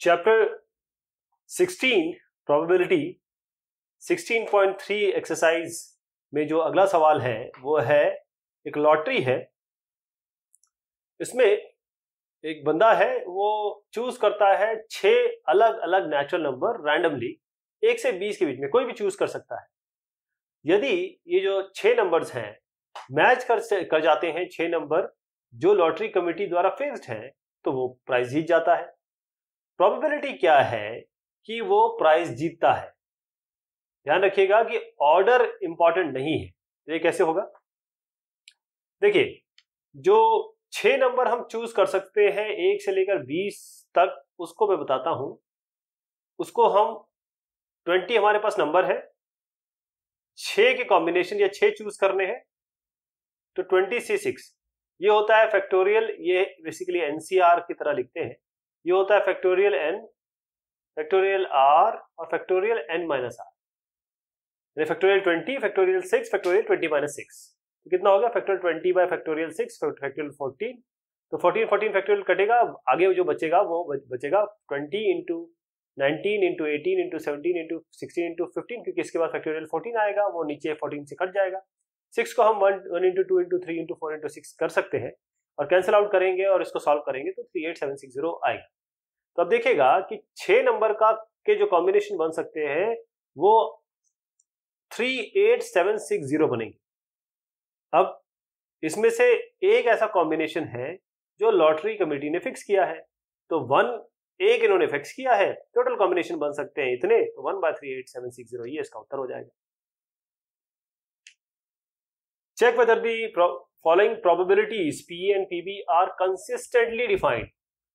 Chapter 16 probability 16.3 exercise में जो अगला सवाल है वो है, एक लॉटरी है। इसमें एक बंदा है, वो चूज करता है 6 अलग अलग नेचुरल नंबर रैंडमली 1 से 20 के बीच में, कोई भी चूज कर सकता है। यदि ये जो 6 नंबर्स हैं मैच कर जाते हैं 6 नंबर जो लॉटरी कमेटी द्वारा फिक्स्ड हैं, तो वो प्राइज जीत जाता है। प्रोबेबिलिटी क्या है कि वो प्राइज जीतता है। ध्यान रखिएगा कि ऑर्डर इंपॉर्टेंट नहीं है। तो ये कैसे होगा? देखिए, जो 6 नंबर हम चूज कर सकते हैं 1 से लेकर 20 तक, उसको मैं बताता हूं। उसको हम 20 हमारे पास नंबर है, 6 के कॉम्बिनेशन या 6 चूज करने हैं, तो 20 से 6 ये होता है फैक्टोरियल। ये बेसिकली एनसीआर की तरह लिखते हैं। ये होता है फैक्टोरियल n, फैक्टोरियल r और factorial n minus r, factorial 20, factorial 6, factorial 20 minus 6। तो कितना हो गया? Factorial 20 bye factorial 6, factorial 14। तो 14 फैक्टोरियल कटेगा, आगे जो बचेगा वो बचेगा 20 into 19 into 18 into 17 into 16 into 15, क्योंकि इसके बाद फैक्टोरियल 14 आएगा, वो नीचे 14 से कट जाएगा। 6 को हम 1 इंटू 2 इंटू 3 इंटू 4 इंटू 6 कर सकते हैं और कैंसिल आउट करेंगे और इसको सॉल्व करेंगे तो 38760 आएगा। तो अब देखिएगा कि 6 नंबर के जो कॉम्बिनेशन बन सकते हैं वो 38760 बनेंगे। अब इसमें से एक ऐसा कॉम्बिनेशन है जो लॉटरी कमेटी ने फिक्स किया है, तो 1 इन्होंने फिक्स किया है, टोटल कॉम्बिनेशन बन सकते हैं इतने, तो 1/38760, ये इसका उत्तर हो जाएगा। Check whether the following probabilities PA and PB are consistently defined.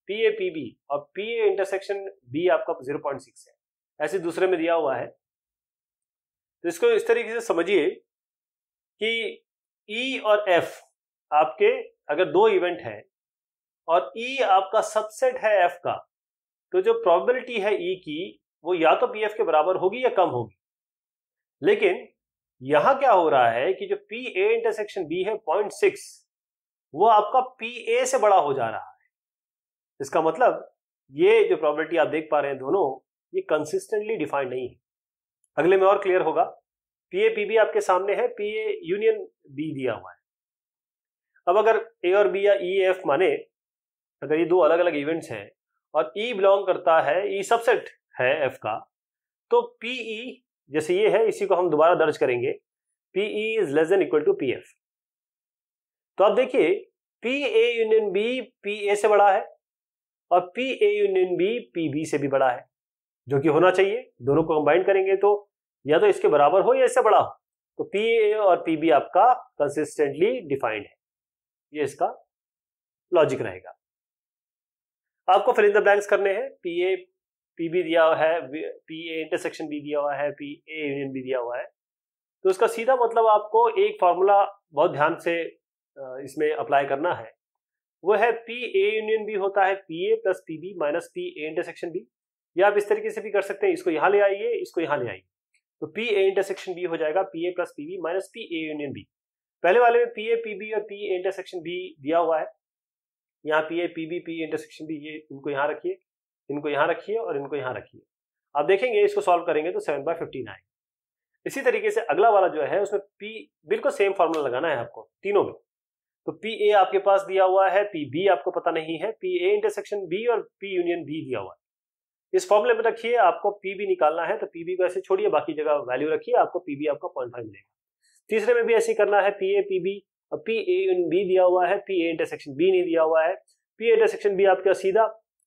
PA PB और PA इंटरसेक्शन B आपका 0.6 है, ऐसे दूसरे में दिया हुआ है। तो इसको इस तरीके से समझिए कि E और F आपके अगर 2 इवेंट है और E आपका सबसेट है F का, तो जो प्रोबेबिलिटी है E की वो या तो PF के बराबर होगी या कम होगी। लेकिन यहां क्या हो रहा है कि जो PA इंटरसेक्शन B है 0.6, वो आपका PA से बड़ा हो जा रहा है। इसका मतलब ये जो प्रोबेबिलिटी आप देख पा रहे हैं दोनों, ये कंसिस्टेंटली डिफाइंड नहीं है। अगले में और क्लियर होगा। PA PB आपके सामने है, PA यूनियन B दिया हुआ है। अब अगर A और B या E F माने, अगर ये 2 अलग अलग इवेंट्स हैं और E बिलोंग करता है, E सबसेट है F का, तो PE जैसे ये है, इसी को हम दोबारा दर्ज करेंगे, PE is less than equal to PF। तो आप देखिए PA यूनियन B PA से बड़ा है और PA यूनियन B PB से भी बड़ा है, जो कि होना चाहिए। दोनों को कंबाइन करेंगे तो या तो इसके बराबर हो या इससे बड़ा हो। तो PA और PB आपका कंसिस्टेंटली डिफाइंड है, ये इसका लॉजिक रहेगा। आपको फिल इन द ब्लैंक्स करने हैं। PA PB दिया हुआ है, PA इंटरसेक्शन B दिया हुआ है, PA यूनियन B दिया हुआ है। तो इसका सीधा मतलब आपको एक फॉर्मूला बहुत ध्यान से इसमें अप्लाई करना है, वो है PA यूनियन B होता है PA plus PB minus PA intersection B। या आप इस तरीके से भी कर सकते हैं, इसको यहां ले आइए, इसको यहां ले आइए, तो PA इंटरसेक्शन B हो जाएगा PA plus PB minus PA union B। पहले वाले में PA PB और PA इंटरसेक्शन B दिया हुआ है, यहाँ PA PB PA intersection B, ये इनको यहाँ रखिए, इनको यहाँ रखिए और इनको यहाँ रखिए। आप देखेंगे इसको सॉल्व करेंगे तो 7/15 आएगा। इसी तरीके से अगला वाला जो है उसमें P बिल्कुल सेम फॉर्मूला लगाना है आपको तीनों में। तो PA आपके पास दिया हुआ है, PB आपको पता नहीं है, PA इंटरसेक्शन B और P यूनियन B दिया हुआ है। इस फॉर्मूले में रखिए, आपको PB निकालना है तो PB को ऐसे छोड़िए, बाकी जगह वैल्यू रखिए, आपको PB आपका 0.5 मिलेगा। तीसरे में भी ऐसे करना है, PA PB और PA यूनियन B दिया हुआ है, PA इंटरसेक्शन B नहीं दिया हुआ है। PA इंटरसेक्शन B आपका सीधा,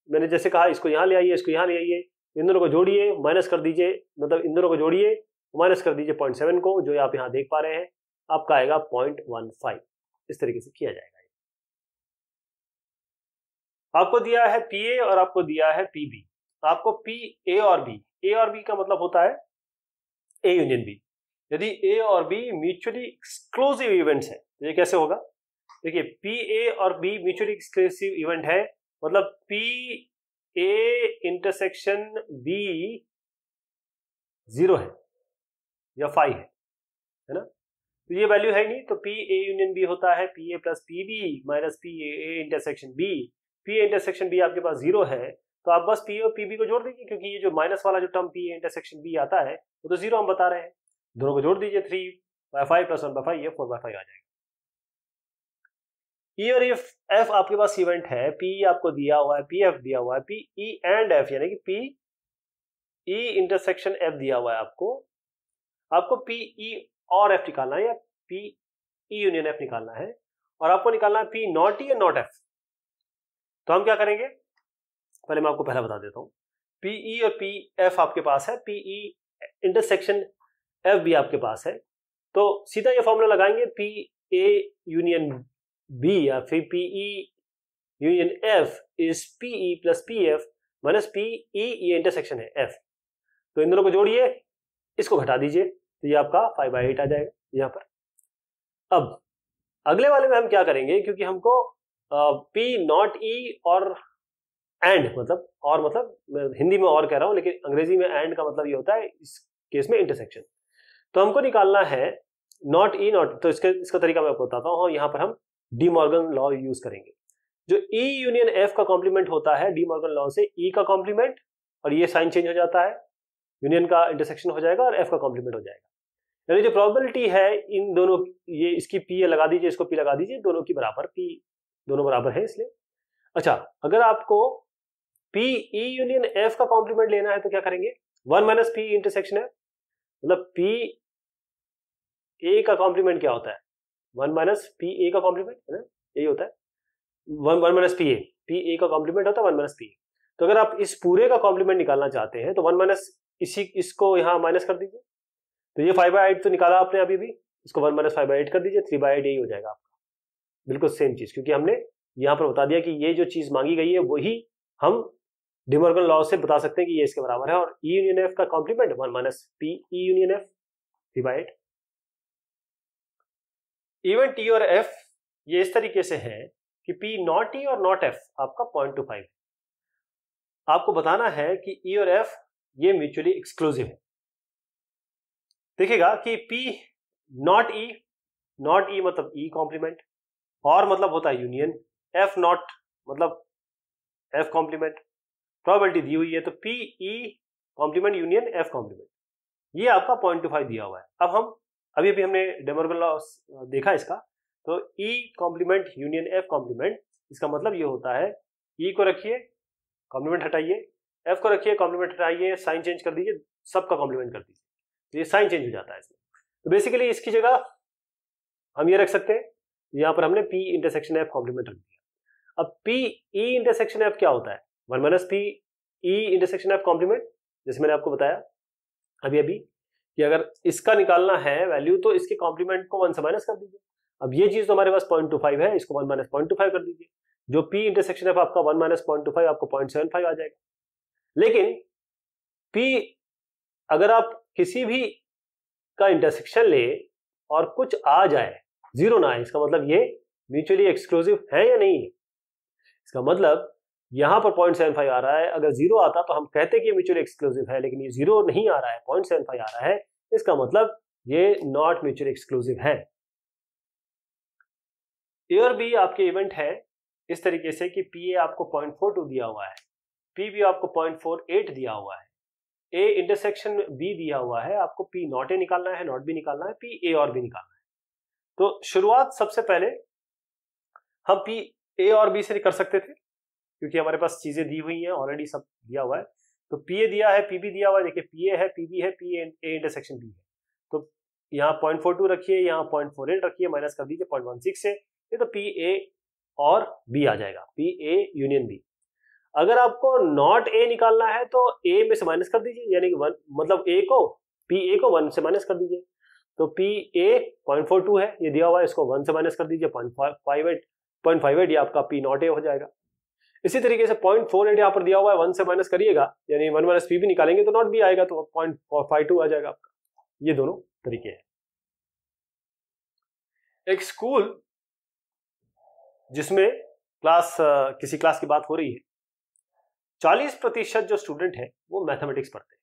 मैंने जैसे कहा, इसको यहाँ ले आइए, इसको यहाँ ले आइए, इन दोनों को जोड़िए, माइनस कर दीजिए, मतलब इन दोनों को जोड़िए, माइनस कर दीजिए 0.7 को, जो आप यहाँ देख पा रहे हैं, आपका आएगा 0.15। इस तरीके से किया जाएगा। आपको दिया है PA और आपको दिया है PB। आपको A और B का मतलब होता है A यूनियन B। यदि A और B म्यूचुअली एक्सक्लूसिव इवेंट्स हैं तो ये कैसे होगा? देखिए, PA और B म्यूचुअली एक्सक्लूसिव इवेंट है, मतलब PA इंटरसेक्शन B 0 है या 5 है ना? तो ये वैल्यू है ही नहीं, तो PA यूनियन B होता है PA plus PB minus PA intersection B। PA intersection B आपके पास 0 है, तो आप बस पी और पीबी को जोड़ दीजिए, क्योंकि ये जो माइनस वाला जो टर्म पी इंटरसेक्शन बी आता है वो तो 0 हम बता रहे हैं, दोनों को जोड़ दीजिए, 3/5 + 1/5 ये 4/5 आ जाएगा। ई और एफ आपके पास इवेंट है, पी आपको दिया हुआ है, पी एफ दिया हुआ है, पी ई एंड एफ यानी कि पी ई इंटरसेक्शन एफ दिया हुआ है आपको पी ई और एफ निकालना है या पी ई यूनियन एफ निकालना है, और आपको निकालना है पी नॉट ई या नॉट एफ। तो हम क्या करेंगे, पहले मैं आपको पहला बता देता हूं। पी ई और पी एफ आपके पास है, पी ई इंटरसेक्शन एफ भी आपके पास है, तो सीधा ये फॉर्मूला लगाएंगे, पी ए यूनियन बी या फिर P E union F is P E plus P F minus P ई, ये इंटरसेक्शन है एफ, तो इन दोनों को जोड़िए, इसको घटा दीजिए, तो ये आपका 5/8 आ जाएगा यहां पर। अब अगले वाले में हम क्या करेंगे, क्योंकि हमको पी नॉट ई और एंड मतलब मैं हिंदी में और कह रहा हूं, लेकिन अंग्रेजी में एंड का मतलब ये होता है इस केस में इंटरसेक्शन। तो हमको निकालना है नॉट ई नॉट, तो इसका तरीका मैं आपको बताता हूं। यहां पर हम डी मॉर्गन लॉ यूज करेंगे। जो ई यूनियन एफ का कॉम्प्लीमेंट होता है डी मॉर्गन लॉ से, ई का कॉम्प्लीमेंट और ये साइन चेंज हो जाता है, यूनियन का इंटरसेक्शन हो जाएगा और एफ का कॉम्प्लीमेंट हो जाएगा। यानी जो प्रोबेबिलिटी है इन दोनों, ये इसकी पी लगा दीजिए, इसको पी लगा दीजिए, दोनों की बराबर, पी दोनों बराबर है इसलिए। अच्छा, अगर आपको पी ई यूनियन एफ का कॉम्प्लीमेंट लेना है तो क्या करेंगे, 1 माइनस पी इंटरसेक्शन है, मतलब पी ए का कॉम्प्लीमेंट क्या होता है, 1 माइनस पी ए का कॉम्प्लीमेंट है ना, यही होता है 1 माइनस पी ए का कॉम्प्लीमेंट होता है 1 माइनस पी ए। तो अगर आप इस पूरे का कॉम्प्लीमेंट निकालना चाहते हैं तो 1 माइनस इसको यहां माइनस कर दीजिए, तो ये 5/8 तो निकाला आपने अभी भी, इसको 1 माइनस 5/8 कर दीजिए, 3/8 यही हो जाएगा आपका, बिल्कुल सेम चीज, क्योंकि हमने यहां पर बता दिया कि ये जो चीज मांगी गई है वही हम डी मॉर्गन लॉ से बता सकते हैं कि ये इसके बराबर है, और ई यूनियन एफ का complement 1 minus P E union F 3/8। Event और एफ ये इस तरीके से है कि पी नॉट ई और नॉट एफ आपका 0.25 है। आपको बताना है कि ई और एफ ये म्यूचुअली एक्सक्लूसिव है। देखिएगा कि पी नॉट ई मतलब ई कॉम्प्लीमेंट, और मतलब होता है यूनियन, एफ नॉट मतलब एफ कॉम्प्लीमेंट, प्रोबेबिलिटी दी हुई है, तो P E complement union F complement, ये आपका 0.25 दिया हुआ है। अब हम अभी हमने डी मॉर्गन लॉ देखा इसका, तो E complement union F complement, इसका मतलब ये होता है ई को रखिए कॉम्प्लीमेंट हटाइए, एफ को रखिए कॉम्प्लीमेंट हटाइए, साइन चेंज कर दीजिए, सबका कॉम्प्लीमेंट कर दीजिए, तो ये साइन चेंज हो जाता है इसमें। तो बेसिकली इसकी जगह हम ये रख सकते हैं, यहां पर हमने पी इंटरसेक्शन एफ कॉम्प्लीमेंट रख दिया। अब पी ई इंटरसेक्शन एफ क्या होता है, 1 minus P E intersection F complement, जैसे मैंने आपको बताया अभी कि अगर इसका निकालना है वैल्यू तो इसके कॉम्प्लीमेंट को 1 से माइनस कर दीजिए। अब ये चीज तो हमारे पास 0.25 है, इसको 1 माइनस 0.25 कर दीजिए, जो पी इंटरसेक्शन एफ आपका 1 माइनस 0.25 आपको 0.75 आ जाएगा। लेकिन पी अगर आप किसी भी का इंटरसेक्शन ले और कुछ आ जाए, 0 ना आए, इसका मतलब ये म्यूचुअली एक्सक्लूसिव है या नहीं है। इसका मतलब यहां पर 0.75 आ रहा है, अगर 0 आता तो हम कहते कि ये म्यूचुअली एक्सक्लूसिव है, लेकिन ये 0 नहीं आ रहा है, 0.75 आ रहा है, इसका मतलब ये नॉट म्यूचुअली एक्सक्लूसिव है। ए और बी आपके इवेंट है इस तरीके से कि पी ए आपको 0.42 दिया हुआ है, पी बी आपको 0.48 दिया हुआ है, ए इंटरसेक्शन बी दिया हुआ है, आपको पी नॉट ए निकालना है, नॉट बी निकालना है, पी ए और बी निकालना है। तो शुरुआत सबसे पहले हम पी ए और बी से कर सकते थे, क्योंकि हमारे पास चीजें दी हुई हैं ऑलरेडी, सब दिया हुआ है। तो पी ए दिया है, पी बी दिया हुआ है, देखिए पी ए है, पी बी है, पी ए इंटरसेक्शन बी है, तो यहाँ 0.42 रखिए, यहाँ 0.48 रखिए, माइनस कर दीजिए 0.16 से, ये तो पी ए और बी आ जाएगा, पी ए यूनियन बी। अगर आपको नॉट ए निकालना है तो ए में से माइनस कर दीजिए, यानी कि 1 मतलब ए को पी ए को 1 से माइनस कर दीजिए, तो पी ए 0.42 है, ये दिया हुआ है, इसको 1 से माइनस कर दीजिए, 0.58 ये आपका पी नॉट ए हो जाएगा। इसी तरीके से 0.48 यहाँ पर दिया हुआ है, 1 से माइनस करिएगा, यानी 1 माइनस पी भी निकालेंगे तो नॉट भी आएगा, तो 0.52 आ जाएगा आपका। ये दोनों तरीके हैं। एक स्कूल जिसमें किसी क्लास की बात हो रही है, 40% जो स्टूडेंट है वो मैथमेटिक्स पढ़ते हैं,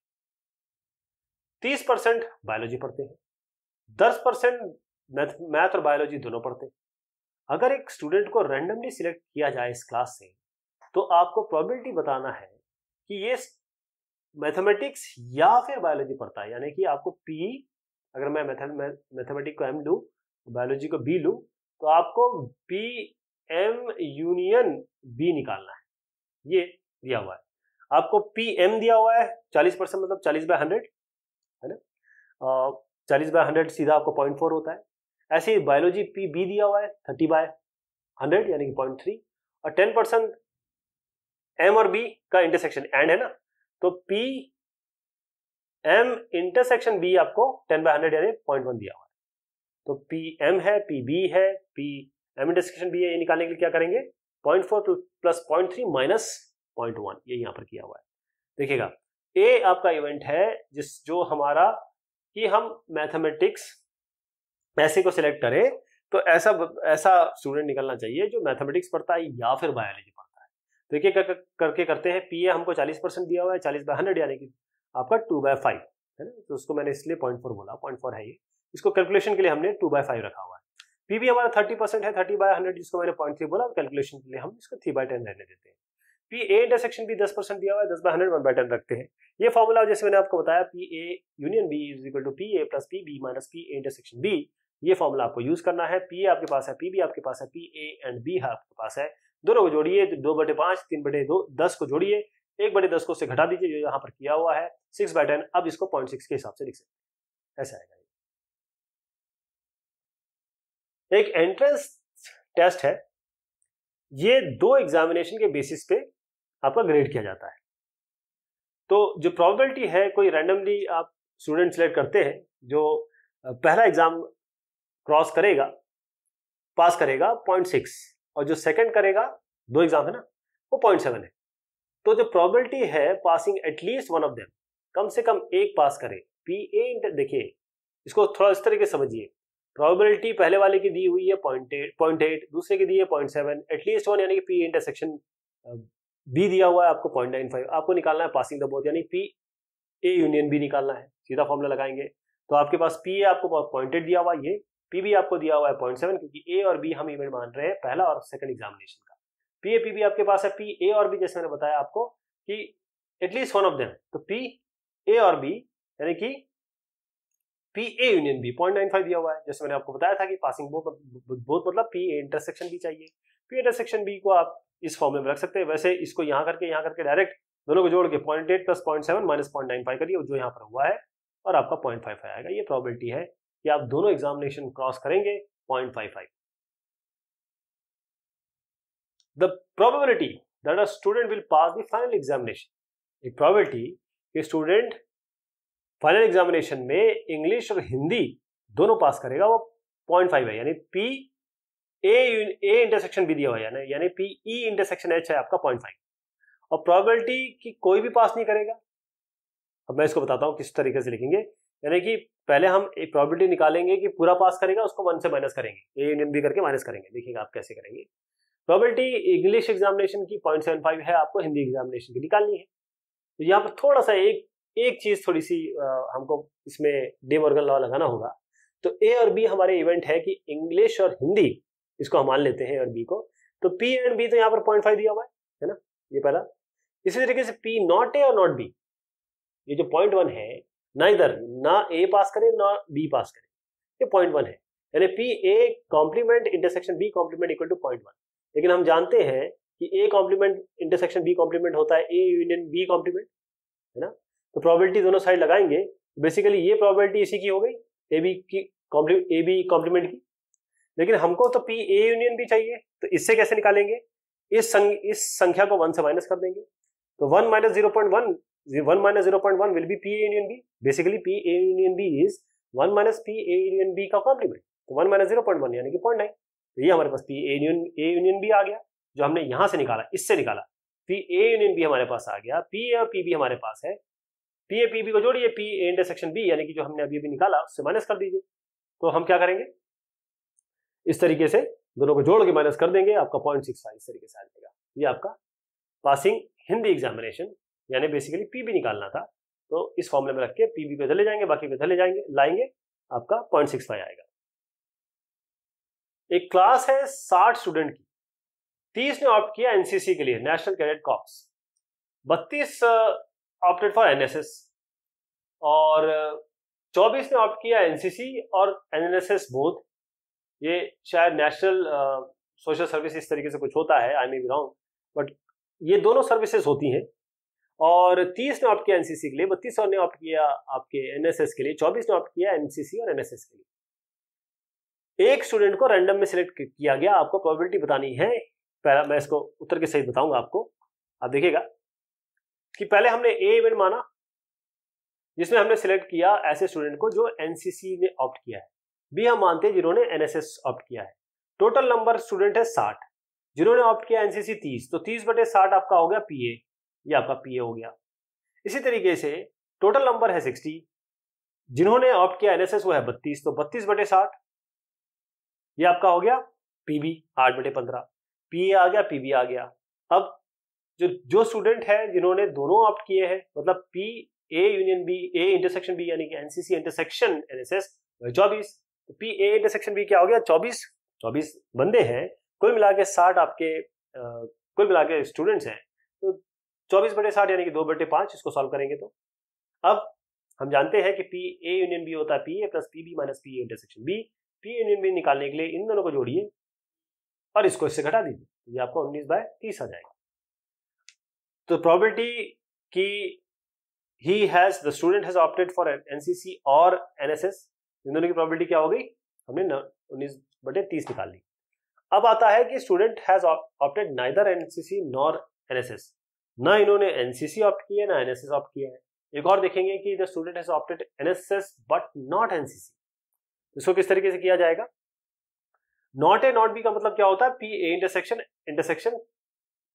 30% बायोलॉजी पढ़ते हैं, 10% मैथ और बायोलॉजी दोनों पढ़ते हैं। अगर एक स्टूडेंट को रैंडमली सिलेक्ट किया जाए इस क्लास से, तो आपको प्रोबेबिलिटी बताना है कि ये मैथमेटिक्स या फिर बायोलॉजी पढ़ता है, यानी कि आपको पी, अगर मैं मैथमेटिक्स को एम लूँ, बायोलॉजी को बी लूँ, तो आपको पी एम यूनियन बी निकालना है। ये दिया हुआ है आपको, पी एम दिया हुआ है 40%, मतलब 40/100 है ना, 40/100 सीधा आपको 0.4 होता है। ऐसे ही बायोलॉजी पी बी दिया हुआ है 30/100 यानी कि 0.3, और 10% एम और बी का इंटरसेक्शन एंड है ना, तो पी एम इंटरसेक्शन बी आपको 10/100 यानी 0.1 दिया हुआ है। तो पी एम है, पी बी है, पी एम इंटरसेक्शन बी है, ये निकालने के लिए क्या करेंगे, 0.4 प्लस 0.3 माइनस 0.1, ये यहाँ पर किया हुआ है। देखिएगा ए आपका इवेंट है जो हमारा, कि हम मैथमेटिक्स ऐसे को सिलेक्ट करें, तो ऐसा स्टूडेंट निकलना चाहिए जो मैथमेटिक्स पढ़ता है या फिर बायोलॉजी पढ़ता है। देखिए करके करते हैं, पी ए हमको 40% दिया हुआ है, 40/100 यानी कि आपका 2/5 है ना, तो उसको मैंने इसलिए 0.4 बोला, 0.4 है ये, इसको कैलकुलेशन के लिए हमने 2/5 रखा हुआ है। पी भी हमारा 30% है, 30/100 जिसको मैंने 0.3 बोला, कैलकुलेशन के लिए हम इसको 3/10 रहने देते हैं। पी ए इंटरसेक्शन भी 10% दिया हुआ है, 10/100 1/10 रखते हैं। ये फॉर्मूला जैसे मैंने आपको बताया, P A union B is equal to P A plus P B minus P A intersection B, ये फॉर्मूला आपको यूज करना है। पी ए आपके पास है, पी बी आपके पास है, पी ए एंड बी आपके पास है, दोनों को जोड़िए, 2/5 3/2 10 को जोड़िए, 1/10 को उससे घटा दीजिए, जो यहाँ पर किया हुआ है 6/10। अब इसको 0.6 के हिसाब से लिख सकते हैं, ऐसा आएगा। एक एंट्रेंस टेस्ट है, ये 2 एग्जामिनेशन के बेसिस पे आपका ग्रेड किया जाता है। तो जो प्रोबेबिलिटी है, कोई रैंडमली आप स्टूडेंट सिलेक्ट करते हैं, जो पहला एग्जाम क्रॉस करेगा, पास करेगा 0.6, और जो सेकंड करेगा, 2 एग्जाम है ना, वो 0.7 है। तो जो प्रोबेबिलिटी है passing at least one of them, कम से कम एक पास करे, पी ए, देखिए इसको थोड़ा इस तरीके से समझिए, प्रोबेबिलिटी पहले वाले की दी हुई है 0.8, दूसरे की दी है 0.7, एटलीस्ट वन यानी कि पी इंटरसेक्शन बी दिया हुआ है आपको 0.95, आपको निकालना है पासिंग द बोथ, यानी पी ए यूनियन बी निकालना है। सीधा फॉर्मूला लगाएंगे, तो आपके पास पी ए आपको 0.8 दिया हुआ है, ये पी बी आपको दिया हुआ है 0.7, क्योंकि ए और बी हम इवेंट मान रहे हैं पहला और सेकंड एग्जामिनेशन का। पी ए पी बी आपके पास है, पी ए और बी जैसे मैंने बताया आपको कि एटलीस्ट वन ऑफ देम, तो पी ए और बी यानी कि पी ए यूनियन बी 0.95 दिया हुआ है, जैसे मैंने आपको बताया था कि पासिंग बोथ मतलब पी ए इंटरसेक्शन बी चाहिए। पी इंटरसेक्शन बी को आप इस फॉर्म में रख सकते हैं, वैसे इसको यहाँ करके डायरेक्ट दोनों को जोड़ के 0.8 प्लस 0.7 माइनस 0.95 करिए, जो यहाँ पर हुआ है, और आपका 0.55 आएगा। ये प्रोबेबिलिटी है कि आप दोनों एग्जामिनेशन क्रॉस करेंगे 0.55। The probability that a student will pass the final examination, एक प्रोबेबिलिटी कि स्टूडेंट फाइनल एग्जामिनेशन में इंग्लिश और हिंदी दोनों पास करेगा, वो 0.5 है, यानी पी ए इंटरसेक्शन भी दिया हुआ है, यानी पी ई इंटरसेक्शन एच है आपका 0.5, और प्रोबेबिलिटी कि कोई भी पास नहीं करेगा। अब मैं इसको बताता हूँ किस तरीके से लिखेंगे, यानी कि पहले हम एक प्रोबेबिलिटी निकालेंगे कि पूरा पास करेगा, उसको 1 से माइनस करेंगे, ए यूनियन बी करके माइनस करेंगे। देखिएगा आप कैसे करेंगे। प्रोबेबिलिटी इंग्लिश एग्जामिनेशन की 0.75 है, आपको हिंदी एग्जामिनेशन की निकालनी है। तो यहाँ पर थोड़ा सा एक चीज थोड़ी सी हमको इसमें डे मॉर्गन लॉ लगाना होगा। तो ए और बी हमारे इवेंट है कि इंग्लिश और हिंदी, इसको हम मान लेते हैं और बी को, तो पी एंड बी तो यहाँ पर 0.5 दिया हुआ है ना, ये पहला। इसी तरीके से पी नॉट ए और नॉट बी, ये जो 0.1 है, ना इधर ना ए पास करे ना बी पास करे, ये 0.1 है, यानी P A complement intersection B complement equal to 0.1। लेकिन हम जानते हैं कि A complement intersection B complement होता है ए यूनियन बी कॉम्प्लीमेंट, है ना। तो प्रोबेबिलिटी दोनों साइड लगाएंगे, बेसिकली ये प्रोबेबिलिटी इसी की हो गई, ए बी कॉम्प्लीमेंट की। लेकिन हमको तो पी ए यूनियन बी चाहिए, तो इससे कैसे निकालेंगे, इस संख्या को 1 से माइनस कर देंगे, तो 1 minus 0.1 will be P A union B. Basically P A union B is 1 minus P A union B का कॉम्प्लीमेंट, तो 1 माइनस 0.1 यानी कि 0.9। तो ये हमारे पास पी ए यूनियन बी आ गया, जो हमने यहां से निकाला, इससे निकाला। पी ए यूनियन बी हमारे पास आ गया, पी ए और पी बी हमारे पास है, पी ए पी बी को जोड़िए, पी ए इंटरसेक्शन बी यानी कि जो हमने अभी निकाला उससे माइनस कर दीजिए। तो हम क्या करेंगे, इस तरीके से दोनों को जोड़ के माइनस कर देंगे, आपका 0.65 इस तरीके से आ जाएगा। ये आपका पासिंग हिंदी एग्जामिनेशन, यानी बेसिकली पीबी निकालना था, तो इस फॉर्मूले में रख के पीबी को इधर ले जाएंगे, बाकी को इधर ले जाएंगे, लाएंगे, आपका 0.65 आएगा। एक क्लास है 60 स्टूडेंट की, 30 ने ऑप्ट किया एनसीसी के लिए, national cadet corps, 32 opted for NSS और 24 ने ऑप्ट किया एनसीसी और एनएसएस बोथ। ये शायद नेशनल सोशल सर्विस इस तरीके से कुछ होता है, आई मे बी रॉन्ग, बट ये दोनों सर्विसेज होती हैं। और 30 ने ऑप्ट किया एनसीसी के लिए, 32 ने ऑप्ट किया आपके एनएसएस के लिए, 24 ने ऑप्ट किया एनसीसी और एनएसएस के लिए। एक स्टूडेंट को रैंडम में सिलेक्ट किया गया, आपको प्रोबेबिलिटी बतानी है। पहला मैं इसको उत्तर के सहित बताऊंगा आपको। आप देखिएगा कि पहले हमने ए इवेंट माना जिसमें हमने सिलेक्ट किया ऐसे स्टूडेंट को जो एनसीसी ने ऑप्ट किया है। बी हम मानते हैं जिन्होंने एनएसएस ऑप्ट किया है। टोटल नंबर स्टूडेंट है 60, जिन्होंने ऑप्ट किया एनसीसी 30, तो 30/60 आपका हो गया पीए, ये आपका पीए हो गया। इसी तरीके से टोटल नंबर है 60, जिन्होंने ऑप्ट किया एनएसएस वो है 32, तो 32/60 ये आपका हो गया पीबी, 8/15 पीए आ गया, पीबी आ गया। अब जो स्टूडेंट है जिन्होंने दोनों ऑप्ट किए हैं, मतलब P A union B, A intersection B यानी कि एनसीसी इंटरसेक्शन एनएसएस 24, तो पी ए इंटरसेक्शन बी क्या हो गया 24 बंदे हैं, कुल मिला के 60 आपके कुल मिला के स्टूडेंट्स हैं, तो 24/60 यानी कि 2/5 इसको सॉल्व करेंगे। तो अब हम जानते हैं कि पी ए यूनियन बी होता है P A plus P B minus P A intersection B. P union B निकालने के लिए इन दोनों को जोड़िए और इसको इससे घटा दीजिए, ये आपको 19/30 आ जाएगा। तो प्रोबेबिलिटी की he has the student has opted for NCC और एनएसएस, इन दोनों की प्रोबेबिलिटी क्या हो गई, हमने 19/30 निकाल ली। अब आता है कि student has opted neither NCC nor NSS, ना इन्होंने एनसीसी ऑप्ट किया ना एनएसएस ऑप्ट किया है। एक और देखेंगे कि the student has opted NSS but not NCC, इसको किस तरीके से किया जाएगा। नॉट ए नॉट बी का मतलब क्या होता है, P A intersection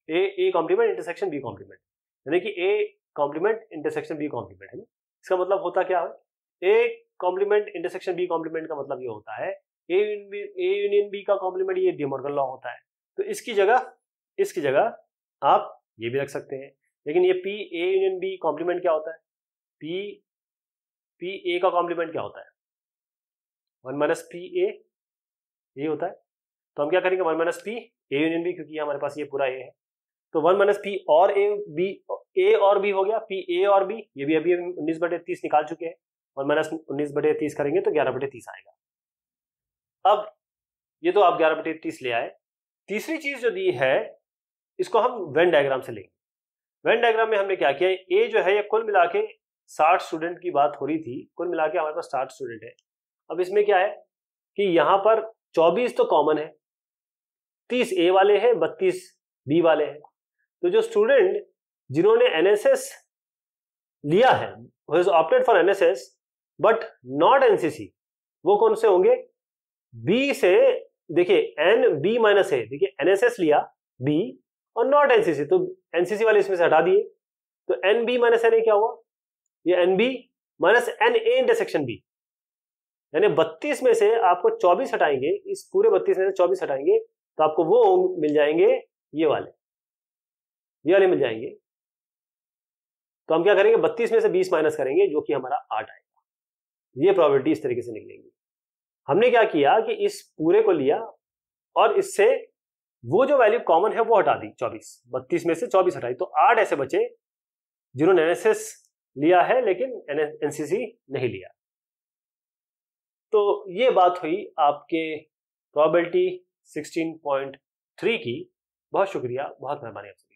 A complement intersection B complement, यानी कि A complement intersection B complement है ना। इसका मतलब होता क्या है, A complement intersection B complement का मतलब ये होता है ए यूनियन बी का कॉम्प्लीमेंट, ये डी मॉर्गन लॉ होता है। तो इसकी जगह आप ये भी रख सकते हैं, लेकिन ये P A union B complement क्या होता है, पी ए का कॉम्प्लीमेंट क्या होता है 1 - पी ए, ये होता है। तो हम क्या करेंगे 1 - पी ए यूनियन बी, क्योंकि हमारे पास ये पूरा ए है, तो 1 - पी और ए और बी हो गया, पी ए और बी, ये भी अभी 19/30 निकाल चुके हैं, 1 - 19/30 करेंगे तो 11/30 आएगा। अब ये तो आप 11/30 ले आए। तीसरी चीज जो दी है इसको हम वेन डायग्राम से लेंगे। वेन डायग्राम में हमने क्या किया, ए जो है ये कुल मिला के 60 स्टूडेंट की बात हो रही थी, कुल मिला के हमारे पास 60 स्टूडेंट है। अब इसमें क्या है कि यहां पर 24 तो कॉमन है, 30 ए वाले हैं, 32 बी वाले हैं। तो जो स्टूडेंट जिन्होंने एनएसएस लिया है, opted for NSS but not NCC, वो कौन से होंगे, बी से, देखिए एन बी माइनस ए, देखिए एनएसएस लिया बी और नॉट एनसीसी, तो एनसीसी वाले इसमें से हटा दिए, तो N B minus N A क्या हुआ, ये N B minus N A intersection B, यानी 32 में से आपको 24 हटाएंगे, इस पूरे 32 में से 24 हटाएंगे तो आपको वो मिल जाएंगे, ये वाले मिल जाएंगे। तो हम क्या करेंगे 32 में से 20 माइनस करेंगे, जो कि हमारा 8 आएगा। ये प्रोबेबिलिटी इस तरीके से निकलेंगी। हमने क्या किया कि इस पूरे को लिया और इससे वो जो वैल्यू कॉमन है वो हटा दी, 32 में से 24 हटाई, तो 8 ऐसे बचे जिन्होंने एनएसएस लिया है लेकिन एनसीसी नहीं लिया। तो ये बात हुई आपके प्रोबेबिलिटी 16.3 की। बहुत शुक्रिया, बहुत मेहरबानी आपसे।